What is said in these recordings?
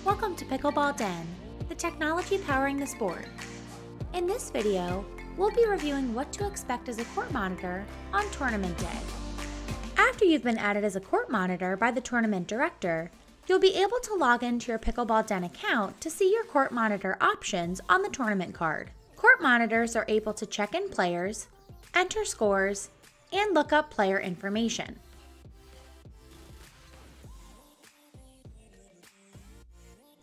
Welcome to Pickleball Den, the technology powering the sport. In this video, we'll be reviewing what to expect as a court monitor on tournament day. After you've been added as a court monitor by the tournament director, you'll be able to log into your Pickleball Den account to see your court monitor options on the tournament card. Court monitors are able to check in players, enter scores, and look up player information.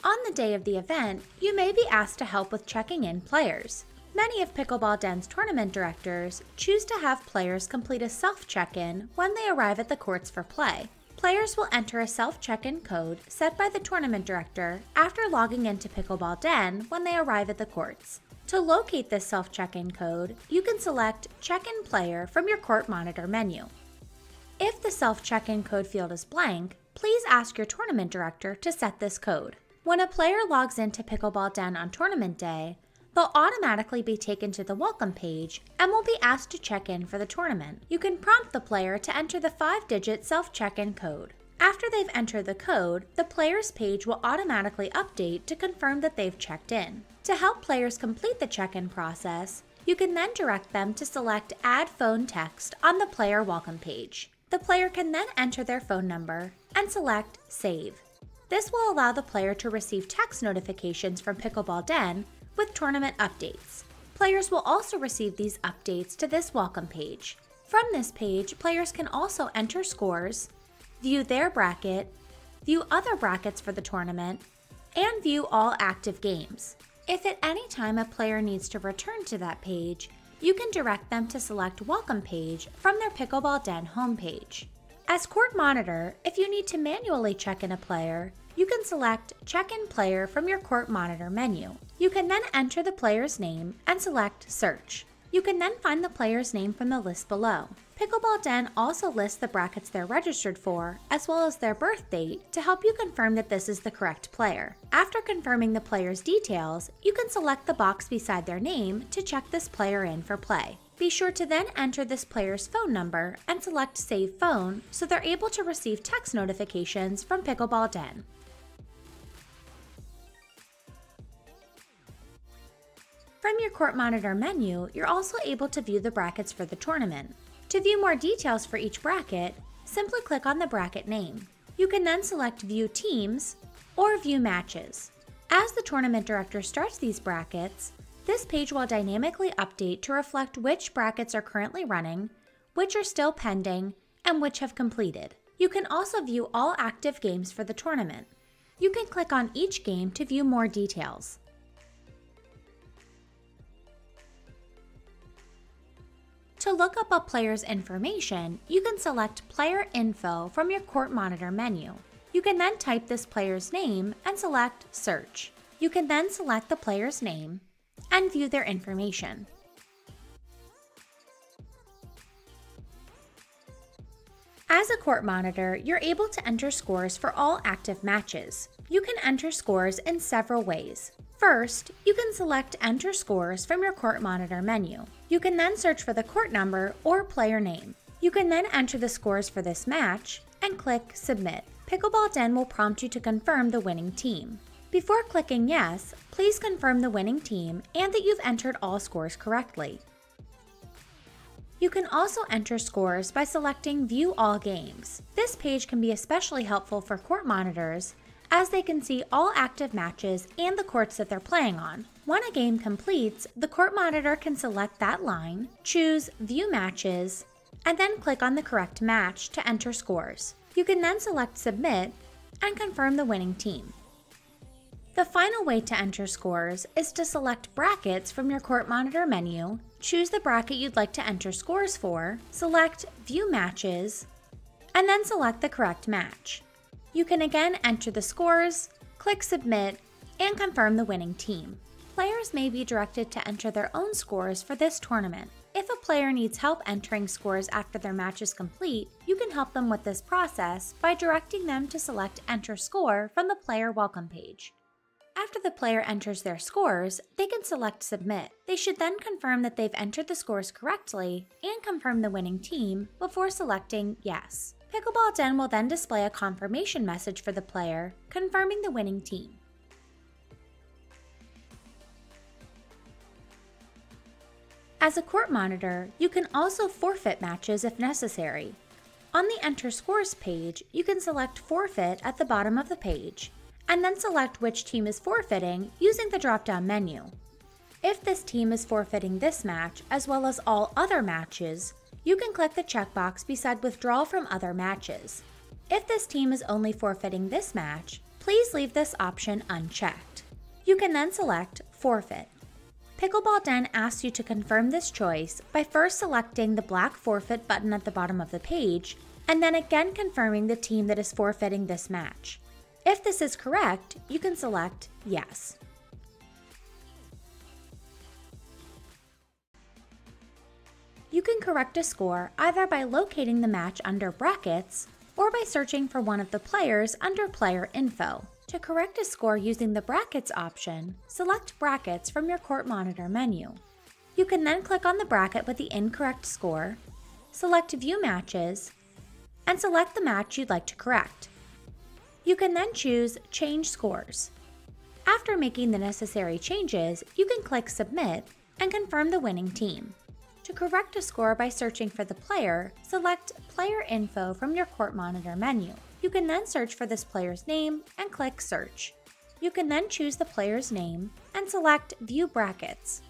On the day of the event, you may be asked to help with checking in players. Many of Pickleball Den's tournament directors choose to have players complete a self-check-in when they arrive at the courts for play. Players will enter a self-check-in code set by the tournament director after logging into Pickleball Den when they arrive at the courts. To locate this self-check-in code, you can select Check-in Player from your court monitor menu. If the self-check-in code field is blank, please ask your tournament director to set this code. When a player logs into Pickleball Den on tournament day, they'll automatically be taken to the welcome page and will be asked to check in for the tournament. You can prompt the player to enter the 5-digit self-check-in code. After they've entered the code, the player's page will automatically update to confirm that they've checked in. To help players complete the check-in process, you can then direct them to select Add Phone Text on the player welcome page. The player can then enter their phone number and select Save. This will allow the player to receive text notifications from Pickleball Den with tournament updates. Players will also receive these updates to this welcome page. From this page, players can also enter scores, view their bracket, view other brackets for the tournament, and view all active games. If at any time a player needs to return to that page, you can direct them to select Welcome Page from their Pickleball Den homepage. As court monitor, if you need to manually check in a player, you can select Check-in Player from your court monitor menu. You can then enter the player's name and select Search. You can then find the player's name from the list below. Pickleball Den also lists the brackets they're registered for, as well as their birth date, to help you confirm that this is the correct player. After confirming the player's details, you can select the box beside their name to check this player in for play. Be sure to then enter this player's phone number and select Save Phone so they're able to receive text notifications from Pickleball Den. From your court monitor menu, you're also able to view the brackets for the tournament. To view more details for each bracket, simply click on the bracket name. You can then select View Teams or View Matches. As the tournament director starts these brackets, this page will dynamically update to reflect which brackets are currently running, which are still pending, and which have completed. You can also view all active games for the tournament. You can click on each game to view more details. To look up a player's information, you can select Player Info from your court monitor menu. You can then type this player's name and select Search. You can then select the player's name and view their information. As a court monitor, you're able to enter scores for all active matches. You can enter scores in several ways. First, you can select Enter Scores from your court monitor menu. You can then search for the court number or player name. You can then enter the scores for this match and click Submit. Pickleball Den will prompt you to confirm the winning team. Before clicking Yes, please confirm the winning team and that you've entered all scores correctly. You can also enter scores by selecting View All Games. This page can be especially helpful for court monitors as they can see all active matches and the courts that they're playing on. When a game completes, the court monitor can select that line, choose View Matches, and then click on the correct match to enter scores. You can then select Submit and confirm the winning team. The final way to enter scores is to select brackets from your court monitor menu, choose the bracket you'd like to enter scores for, select View Matches, and then select the correct match. You can again enter the scores, click Submit, and confirm the winning team. Players may be directed to enter their own scores for this tournament. If a player needs help entering scores after their match is complete, you can help them with this process by directing them to select Enter Score from the player welcome page. After the player enters their scores, they can select Submit. They should then confirm that they've entered the scores correctly and confirm the winning team before selecting Yes. Pickleball Den will then display a confirmation message for the player, confirming the winning team. As a court monitor, you can also forfeit matches if necessary. On the Enter Scores page, you can select Forfeit at the bottom of the page, and then select which team is forfeiting using the drop-down menu. If this team is forfeiting this match, as well as all other matches, you can click the checkbox beside Withdraw from Other Matches. If this team is only forfeiting this match, please leave this option unchecked. You can then select Forfeit. Pickleball Den asks you to confirm this choice by first selecting the black Forfeit button at the bottom of the page, and then again confirming the team that is forfeiting this match. If this is correct, you can select Yes. You can correct a score either by locating the match under Brackets or by searching for one of the players under Player Info. To correct a score using the Brackets option, select Brackets from your Court Monitor menu. You can then click on the bracket with the incorrect score, select View Matches, and select the match you'd like to correct. You can then choose Change Scores. After making the necessary changes, you can click Submit and confirm the winning team. To correct a score by searching for the player, select Player Info from your Court Monitor menu. You can then search for this player's name and click Search. You can then choose the player's name and select View Brackets.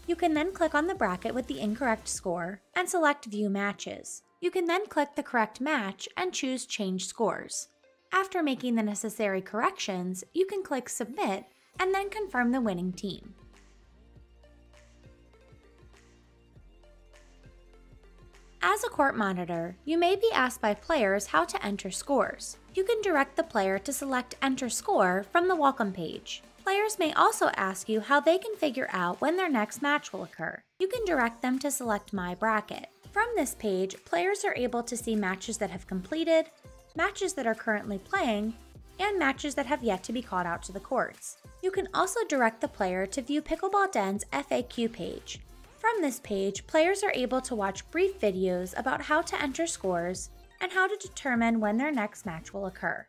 You can then click on the bracket with the incorrect score and select View Matches. You can then click the correct match and choose Change Scores. After making the necessary corrections, you can click Submit and then confirm the winning team. As a court monitor, you may be asked by players how to enter scores. You can direct the player to select Enter Score from the Welcome page. Players may also ask you how they can figure out when their next match will occur. You can direct them to select My Bracket. From this page, players are able to see matches that have completed, matches that are currently playing, and matches that have yet to be called out to the courts. You can also direct the player to view Pickleball Den's FAQ page. From this page, players are able to watch brief videos about how to enter scores and how to determine when their next match will occur.